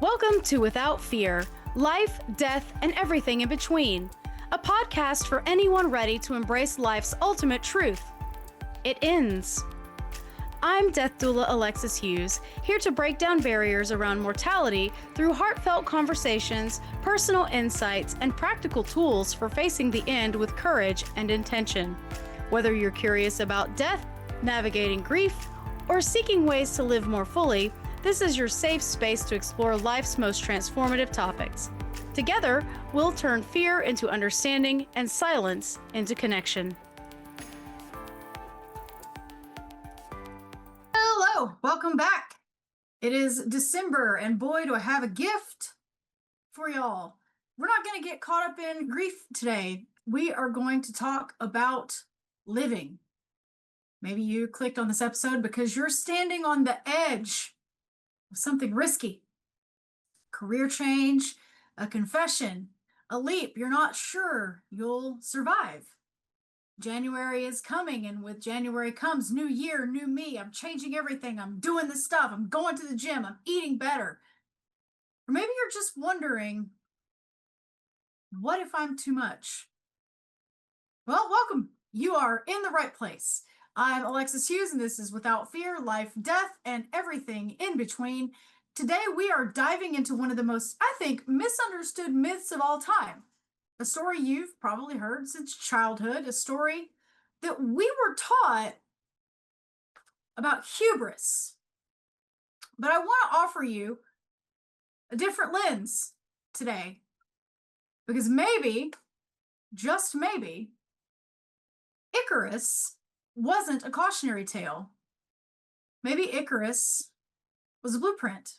Welcome to Without Fear, Life, Death, and Everything in Between, a podcast for anyone ready to embrace life's ultimate truth. It ends. I'm Death Doula Alexis Hughes, here to break down barriers around mortality through heartfelt conversations, personal insights, and practical tools for facing the end with courage and intention. Whether you're curious about death, navigating grief, or seeking ways to live more fully, this is your safe space to explore life's most transformative topics. Together, we'll turn fear into understanding and silence into connection. Hello, welcome back. It is December, and boy, do I have a gift for y'all. We're not going to get caught up in grief today. We are going to talk about living. Maybe you clicked on this episode because you're standing on the edge of something risky. Career change, a confession, a leap you're not sure you'll survive. January is coming, and with January comes new year, new me. I'm changing everything. I'm doing this stuff. I'm going to the gym. I'm eating better. Or maybe you're just wondering, what if I'm too much? Well, welcome. You are in the right place. I'm Alexis Hughes, and this is Without Fear, Life, Death, and Everything in Between. Today, we are diving into one of the most, I think, misunderstood myths of all time. A story you've probably heard since childhood, a story that we were taught about hubris. But I want to offer you a different lens today, because maybe, just maybe, Icarus wasn't a cautionary tale. Maybe Icarus was a blueprint.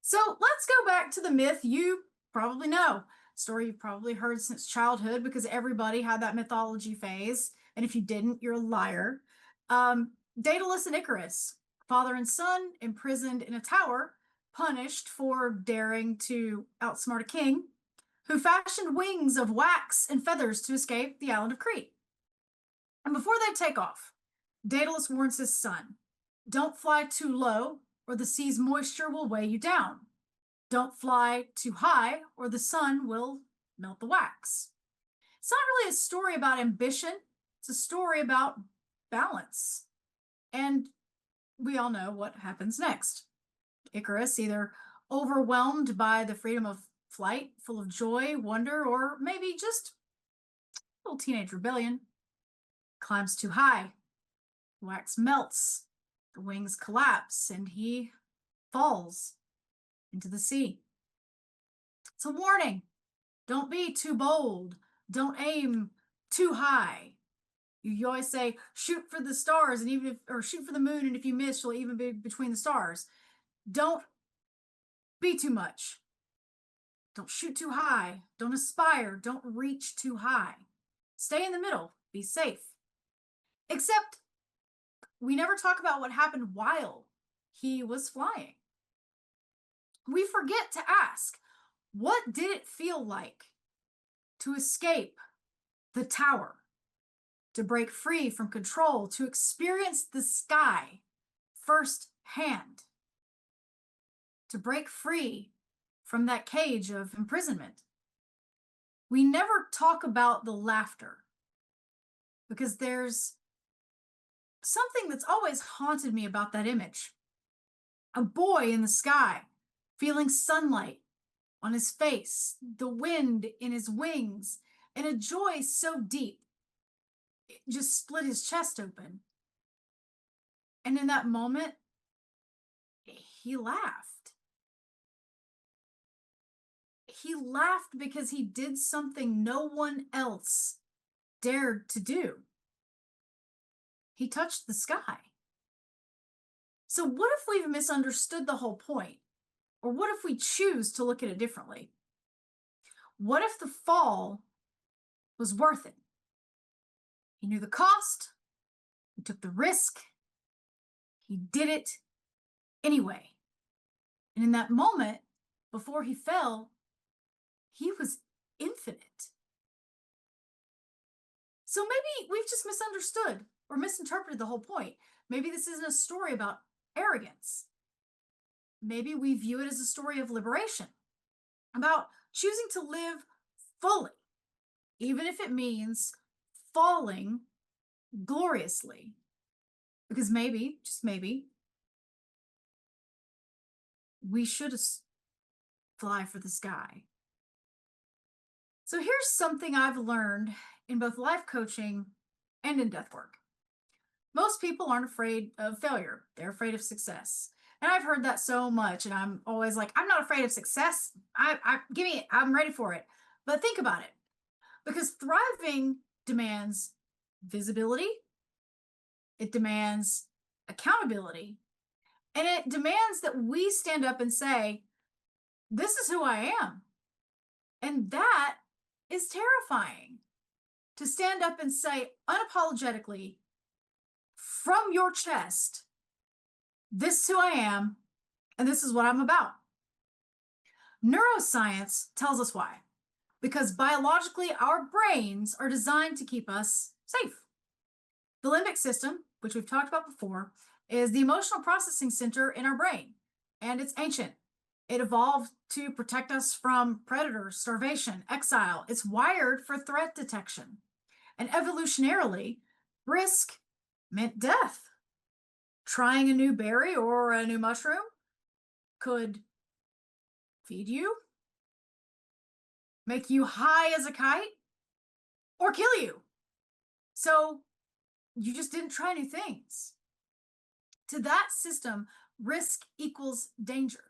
So let's go back to the myth you probably know. Story you've probably heard since childhood, because everybody had that mythology phase. And if you didn't, you're a liar. Daedalus and Icarus, father and son, imprisoned in a tower, punished for daring to outsmart a king, who fashioned wings of wax and feathers to escape the island of Crete. And before they take off, Daedalus warns his son, don't fly too low, or the sea's moisture will weigh you down. Don't fly too high, or the sun will melt the wax. It's not really a story about ambition. It's a story about balance. And we all know what happens next. Icarus, either overwhelmed by the freedom of flight, full of joy, wonder, or maybe just a little teenage rebellion, climbs too high. The wax melts, the wings collapse, and he falls into the sea. It's a warning. Don't be too bold. Don't aim too high. You always say, shoot for the stars, and even if, or shoot for the moon, and if you miss, you'll even be between the stars. Don't be too much. Don't shoot too high. Don't aspire. Don't reach too high. Stay in the middle. Be safe. Except we never talk about what happened while he was flying. We forget to ask, what did it feel like to escape the tower, to break free from control, to experience the sky firsthand, to break free from that cage of imprisonment? We never talk about the laughter, because there's something that's always haunted me about that image. A boy in the sky, feeling sunlight on his face, the wind in his wings, and a joy so deep, it just split his chest open. And in that moment, he laughed. He laughed because he did something no one else dared to do. He touched the sky. So what if we've misunderstood the whole point? Or what if we choose to look at it differently? What if the fall was worth it? He knew the cost, he took the risk, he did it anyway. And in that moment, before he fell, he was infinite. So maybe we've just misunderstood or misinterpreted the whole point. Maybe this isn't a story about arrogance. maybe we view it as a story of liberation, about choosing to live fully, even if it means falling gloriously. Because maybe, just maybe, we should fly for the sky. So here's something I've learned in both life coaching and in death work. Most people aren't afraid of failure, they're afraid of success. And I've heard that so much, and I'm always like, I'm not afraid of success. Give me it, I'm ready for it. But think about it, because thriving demands visibility, it demands accountability, and it demands that we stand up and say, this is who I am. And that is terrifying, to stand up and say unapologetically from your chest, this is who I am, and this is what I'm about. Neuroscience tells us why. Because biologically, our brains are designed to keep us safe. The limbic system, which we've talked about before, is the emotional processing center in our brain, and it's ancient. It evolved to protect us from predators, starvation, exile. It's wired for threat detection. And evolutionarily, risk meant death. Trying a new berry or a new mushroom could feed you, make you high as a kite, or kill you. So you just didn't try new things. To that system, risk equals danger.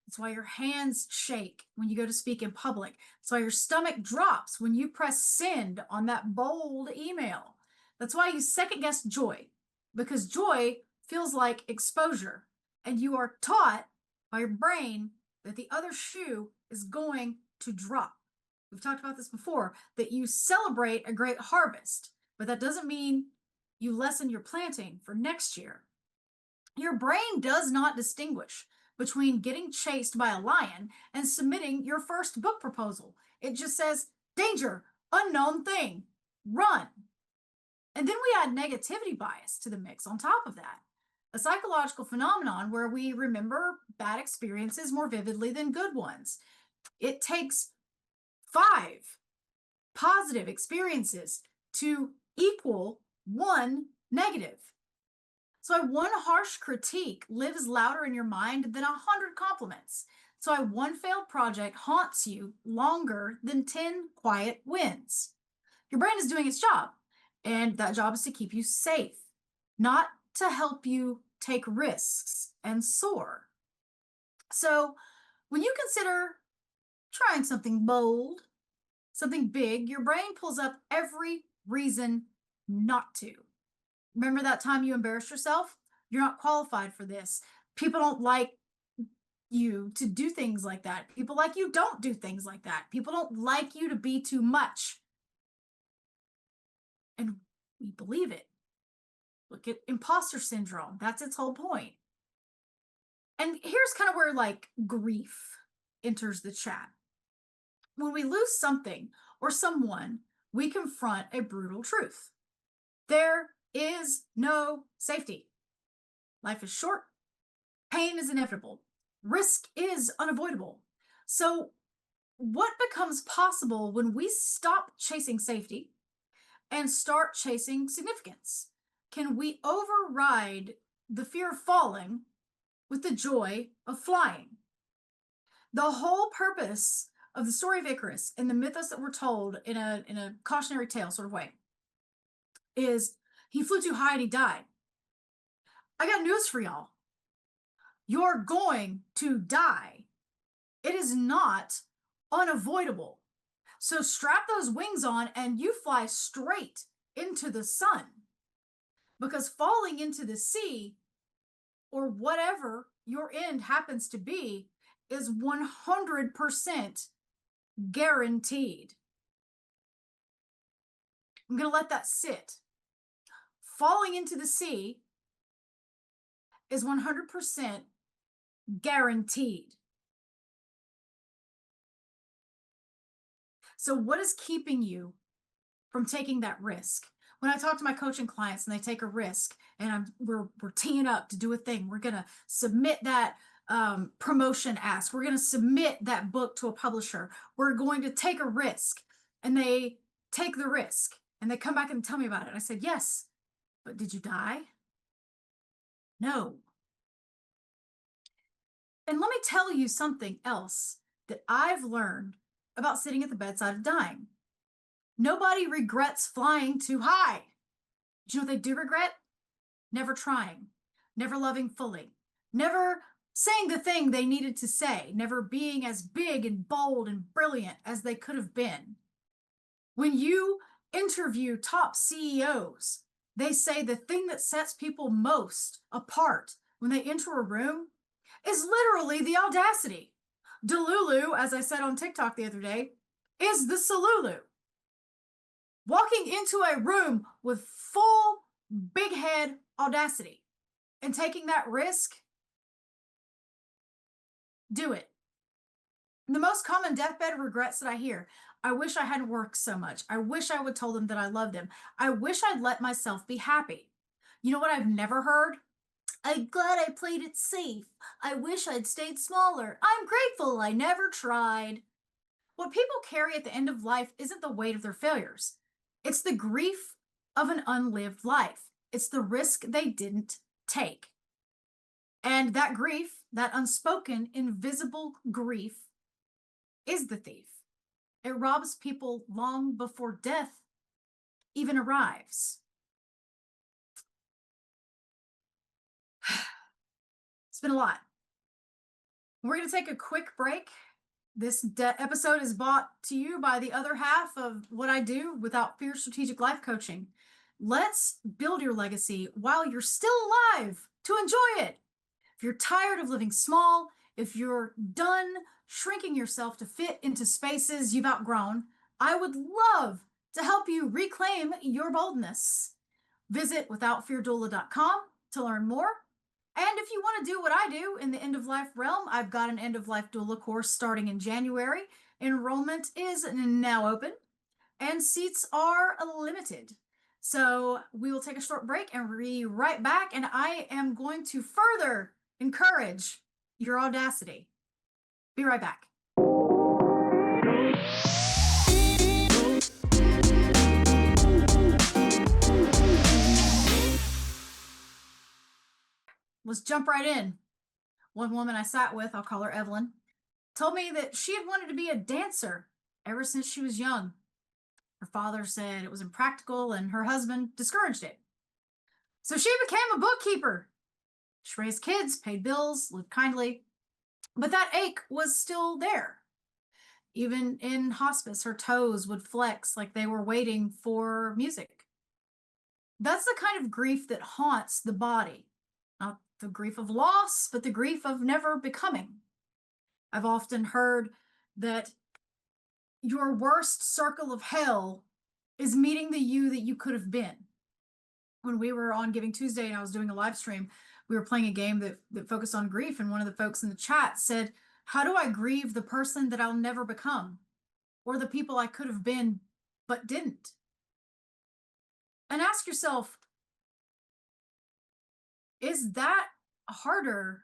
That's why your hands shake when you go to speak in public. That's why your stomach drops when you press send on that bold email. That's why you second guess joy, because joy feels like exposure, and you are taught by your brain that the other shoe is going to drop. We've talked about this before, that you celebrate a great harvest, but that doesn't mean you lessen your planting for next year. Your brain does not distinguish between getting chased by a lion and submitting your first book proposal. It just says, danger, unknown thing, run. And then we add negativity bias to the mix on top of that, a psychological phenomenon where we remember bad experiences more vividly than good ones. It takes 5 positive experiences to equal 1 negative. So one harsh critique lives louder in your mind than 100 compliments. So one failed project haunts you longer than 10 quiet wins. Your brain is doing its job, and that job is to keep you safe, not to help you take risks and soar. So when you consider trying something bold, something big, your brain pulls up every reason not to. Remember that time you embarrassed yourself? You're not qualified for this. People don't like you to do things like that. People like you don't do things like that. People don't like you to be too much. And we believe it. Look at imposter syndrome. That's its whole point. And here's kind of where like grief enters the chat. When we lose something or someone, we confront a brutal truth. There is no safety. Life is short. Pain is inevitable. Risk is unavoidable. So what becomes possible when we stop chasing safety and start chasing significance? Can we override the fear of falling with the joy of flying? The whole purpose of the story of Icarus and the mythos that we're told in a cautionary tale sort of way is he flew too high and he died. I got news for y'all. You're going to die. It is not unavoidable. So strap those wings on and you fly straight into the sun. Because falling into the sea, or whatever your end happens to be, is 100% guaranteed. I'm going to let that sit. Falling into the sea is 100% guaranteed. So what is keeping you from taking that risk? When I talk to my coaching clients and they take a risk and we're teeing up to do a thing, we're going to submit that promotion ask. We're going to submit that book to a publisher. We're going to take a risk. And they take the risk and they come back and tell me about it. I said, yes, but did you die? No. And let me tell you something else that I've learned about sitting at the bedside of dying. Nobody regrets flying too high. Do you know what they do regret? Never trying, never loving fully, never saying the thing they needed to say, never being as big and bold and brilliant as they could have been. When you interview top CEOs, they say the thing that sets people most apart when they enter a room is literally the audacity. Delulu, as I said on TikTok the other day, is the Salulu. Walking into a room with full big head audacity and taking that risk, do it. The most common deathbed regrets that I hear: I wish I hadn't worked so much. I wish I would told them that I loved them. I wish I'd let myself be happy. You know what I've never heard? I'm glad I played it safe. I wish I'd stayed smaller. I'm grateful I never tried. What people carry at the end of life isn't the weight of their failures. It's the grief of an unlived life. It's the risk they didn't take. And that grief, that unspoken, invisible grief, is the thief. It robs people long before death even arrives. It's been a lot. We're going to take a quick break. This episode is brought to you by the other half of what I do Without Fear Strategic Life Coaching. Let's build your legacy while you're still alive to enjoy it. If you're tired of living small, if you're done shrinking yourself to fit into spaces you've outgrown, I would love to help you reclaim your boldness. Visit withoutfeardoula.com to learn more. And if you want to do what I do in the end of life realm, I've got an end of life doula course starting in January. Enrollment is now open and seats are limited. So we will take a short break and be right back. And I am going to further encourage your audacity. Be right back. Let's jump right in. One woman I sat with, I'll call her Evelyn, told me that she had wanted to be a dancer ever since she was young. Her father said it was impractical and her husband discouraged it. So she became a bookkeeper. She raised kids, paid bills, lived kindly, but that ache was still there. Even in hospice, her toes would flex like they were waiting for music. That's the kind of grief that haunts the body. Not the grief of loss, but the grief of never becoming. I've often heard that your worst circle of hell is meeting the you that you could have been. When we were on Giving Tuesday and I was doing a live stream, we were playing a game that focused on grief, and one of the folks in the chat said, how do I grieve the person that I'll never become, or the people I could have been but didn't? And ask yourself, is that harder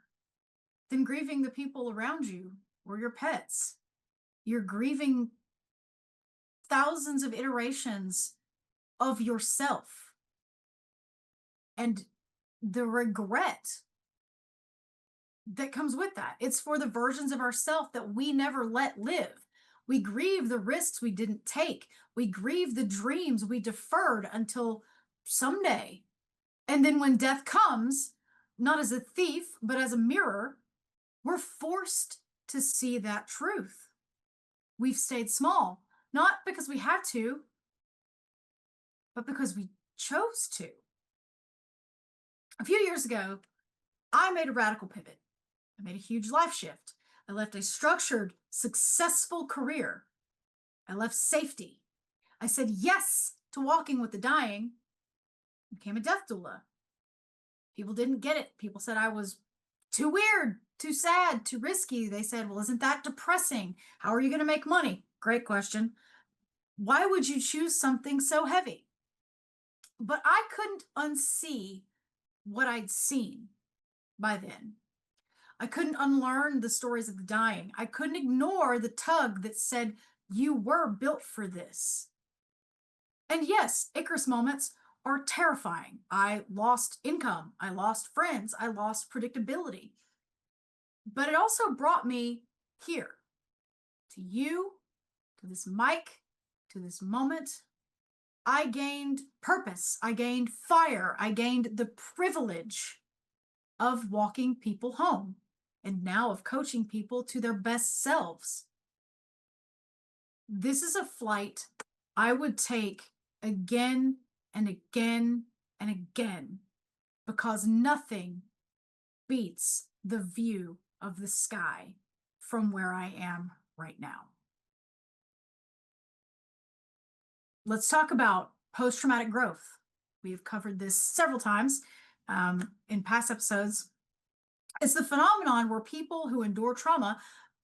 than grieving the people around you or your pets? You're grieving thousands of iterations of yourself and the regret that comes with that. It's for the versions of ourselves that we never let live. We grieve the risks we didn't take. We grieve the dreams we deferred until someday. And then when death comes, not as a thief, but as a mirror, we're forced to see that truth. We've stayed small, not because we had to, but because we chose to. A few years ago, I made a radical pivot. I made a huge life shift. I left a structured, successful career. I left safety. I said yes to walking with the dying, became a death doula. People didn't get it. People said I was too weird, too sad, too risky. They said, well, isn't that depressing? How are you going to make money? Great question. Why would you choose something so heavy? But I couldn't unsee what I'd seen by then. I couldn't unlearn the stories of the dying. I couldn't ignore the tug that said, you were built for this. And yes, Icarus moments are terrifying. I lost income. I lost friends. I lost predictability. But it also brought me here, to you, to this mic, to this moment. I gained purpose. I gained fire. I gained the privilege of walking people home, and now of coaching people to their best selves. This is a flight I would take again and again and again, because nothing beats the view of the sky from where I am right now. Let's talk about post-traumatic growth. We've covered this several times in past episodes. It's the phenomenon where people who endure trauma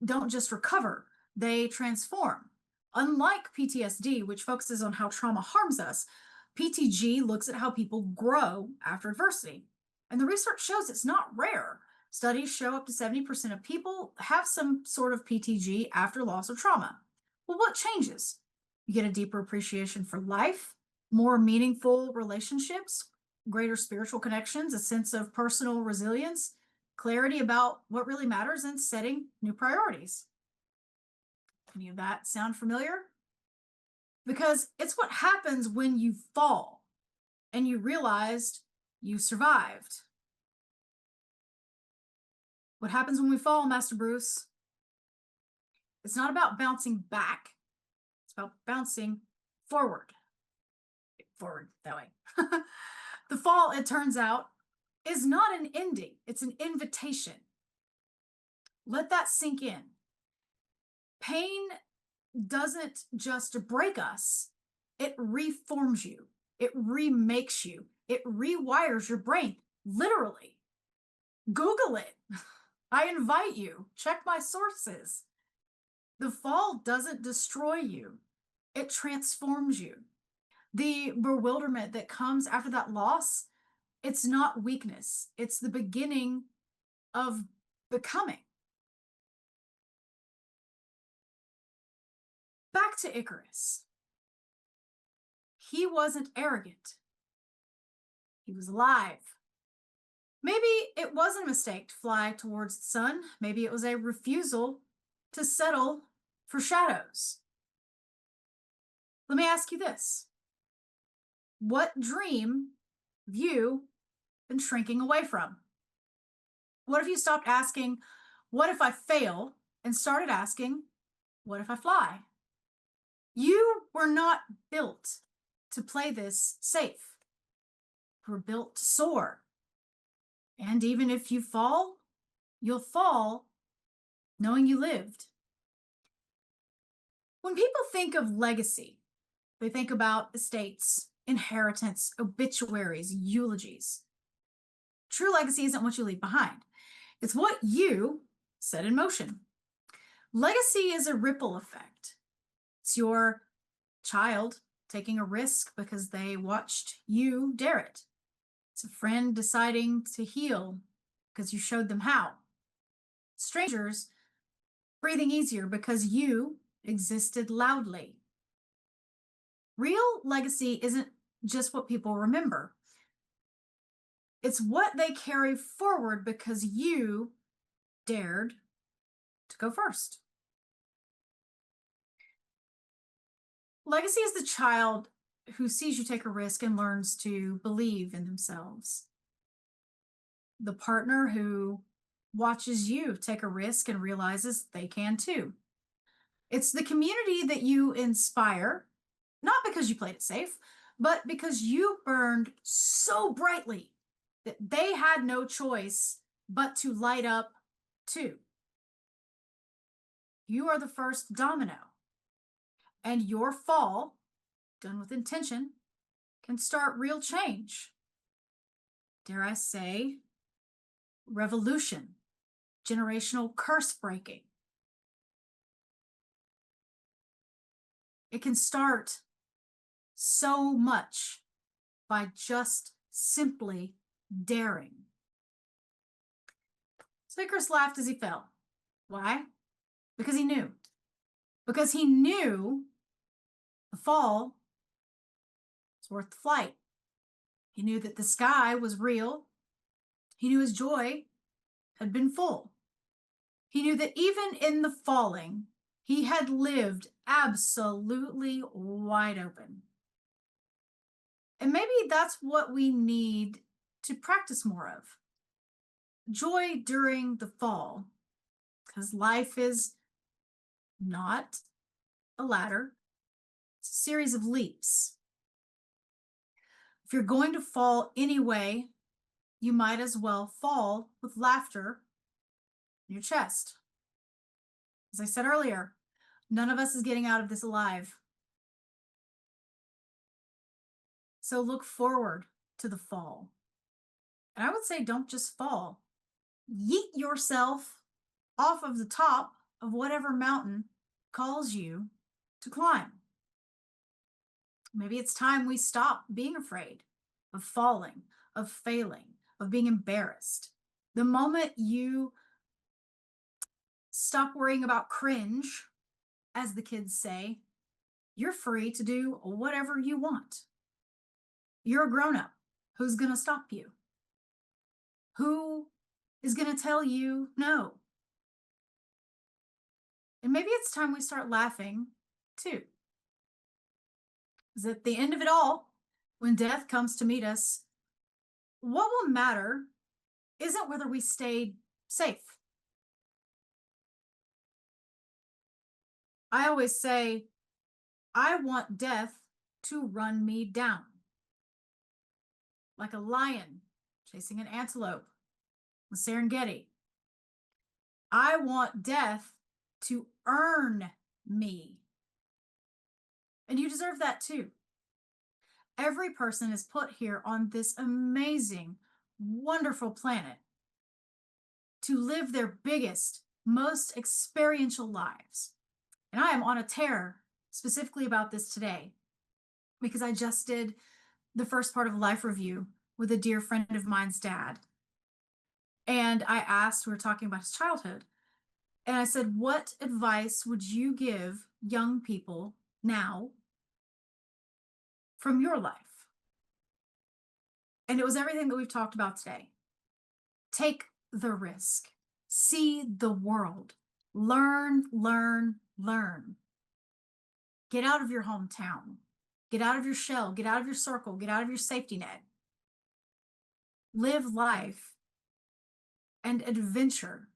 don't just recover, they transform. Unlike PTSD, which focuses on how trauma harms us, PTG looks at how people grow after adversity. And the research shows it's not rare. Studies show up to 70% of people have some sort of PTG after loss of trauma. Well, what changes? You get a deeper appreciation for life, more meaningful relationships, greater spiritual connections, a sense of personal resilience, clarity about what really matters, and setting new priorities. Any of that sound familiar? Because it's what happens when you fall and you realized you survived. What happens when we fall, Master Bruce? It's not about bouncing back. It's about bouncing forward. Forward, that way. The fall, it turns out, is not an ending. It's an invitation. Let that sink in. Pain doesn't just break us. It reforms you. It remakes you. It rewires your brain, literally. Google it. I invite you. Check my sources. The fall doesn't destroy you. It transforms you. The bewilderment that comes after that loss, it's not weakness. It's the beginning of becoming. Back to Icarus. He wasn't arrogant. He was alive. Maybe it wasn't a mistake to fly towards the sun. Maybe it was a refusal to settle for shadows. Let me ask you this. What dream have you been shrinking away from? What if you stopped asking, what if I fail, and started asking, what if I fly? You were not built to play this safe. You were built to soar. And even if you fall, you'll fall knowing you lived. When people think of legacy, they think about estates, inheritance, obituaries, eulogies. True legacy isn't what you leave behind. It's what you set in motion. Legacy is a ripple effect. It's your child taking a risk because they watched you dare it. It's a friend deciding to heal because you showed them how. Strangers breathing easier because you existed loudly. Real legacy isn't just what people remember. It's what they carry forward because you dared to go first. Legacy is the child who sees you take a risk and learns to believe in themselves. The partner who watches you take a risk and realizes they can too. It's the community that you inspire, not because you played it safe, but because you burned so brightly that they had no choice but to light up too. You are the first domino, and your fall, done with intention, can start real change. Dare I say, revolution, generational curse breaking. It can start so much by just simply daring. So Icarus laughed as he fell. Why? Because he knew. Because he knew the fall was worth the flight. He knew that the sky was real. He knew his joy had been full. He knew that even in the falling, he had lived absolutely wide open. And maybe that's what we need to practice more of. Joy during the fall, because life is not a ladder, it's a series of leaps. If you're going to fall anyway, you might as well fall with laughter in your chest. As I said earlier, none of us is getting out of this alive. So look forward to the fall. And I would say don't just fall. Yeet yourself off of the top of whatever mountain calls you to climb. Maybe it's time we stop being afraid of falling, of failing, of being embarrassed. The moment you stop worrying about cringe, as the kids say, you're free to do whatever you want. You're a grown-up. Who's going to stop you? Who is going to tell you no? And maybe it's time we start laughing too. Because at the end of it all, when death comes to meet us, what will matter isn't whether we stayed safe. I always say, I want death to run me down. Like a lion chasing an antelope in Serengeti. I want death to earn me. And you deserve that too. Every person is put here on this amazing, wonderful planet to live their biggest, most experiential lives. And I am on a tear specifically about this today because I just did the first part of a life review with a dear friend of mine's dad. And I asked, we were talking about his childhood, and I said, what advice would you give young people now from your life? And it was everything that we've talked about today. Take the risk. See the world. Learn, learn, learn. Get out of your hometown. Get out of your shell. Get out of your circle. Get out of your safety net. Live life and adventure.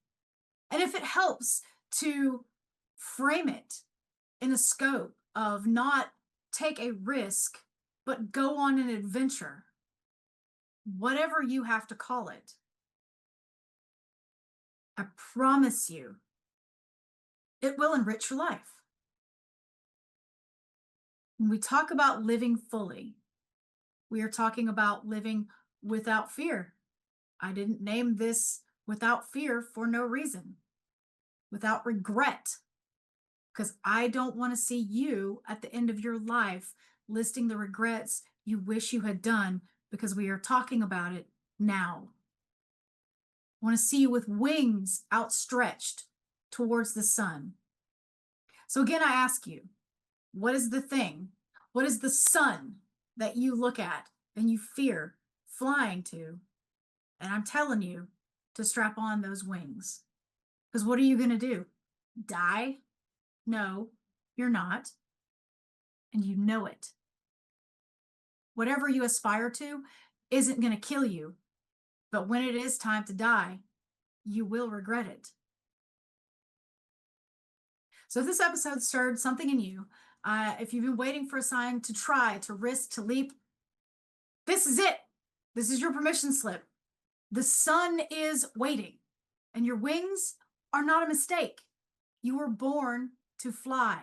And if it helps to frame it in a scope of not take a risk, but go on an adventure, whatever you have to call it, I promise you, it will enrich your life. When we talk about living fully, we are talking about living without fear. I didn't name this without fear for no reason. Without regret, because I don't want to see you at the end of your life listing the regrets you wish you had done, because we are talking about it now. I want to see you with wings outstretched towards the sun. So again, I ask you, what is the thing? What is the sun that you look at and you fear flying to? And I'm telling you to strap on those wings. Because what are you going to do? Die? No, you're not. And you know it. Whatever you aspire to isn't going to kill you. But when it is time to die, you will regret it. So if this episode stirred something in you, if you've been waiting for a sign to try, to risk, to leap, this is it. This is your permission slip. The sun is waiting, and your wings are not a mistake. You were born to fly.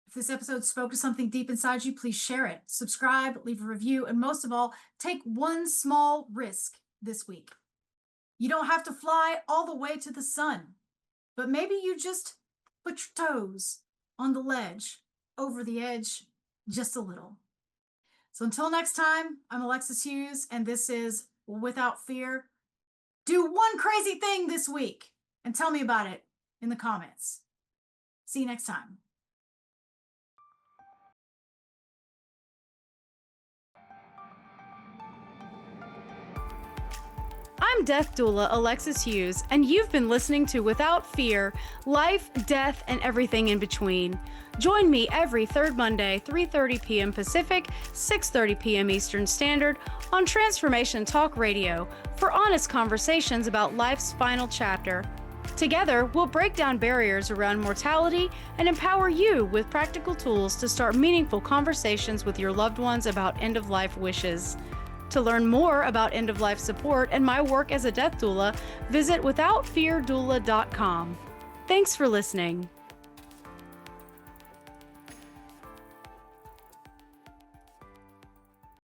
If this episode spoke to something deep inside you, please share it, subscribe, leave a review, and most of all, take one small risk this week. You don't have to fly all the way to the sun, but maybe you just put your toes on the ledge, over the edge, just a little. So until next time, I'm Alexis Hughes, and this is Without Fear. Do one crazy thing this week and tell me about it in the comments. See you next time. I'm death doula Alexis Hughes, and you've been listening to Without Fear, Life, Death, and Everything in Between. Join me every third Monday, 3:30 p.m. Pacific, 6:30 p.m. Eastern Standard on Transformation Talk Radio for honest conversations about life's final chapter. Together, we'll break down barriers around mortality and empower you with practical tools to start meaningful conversations with your loved ones about end-of-life wishes. To learn more about end-of-life support and my work as a death doula, visit withoutfeardoula.com. Thanks for listening.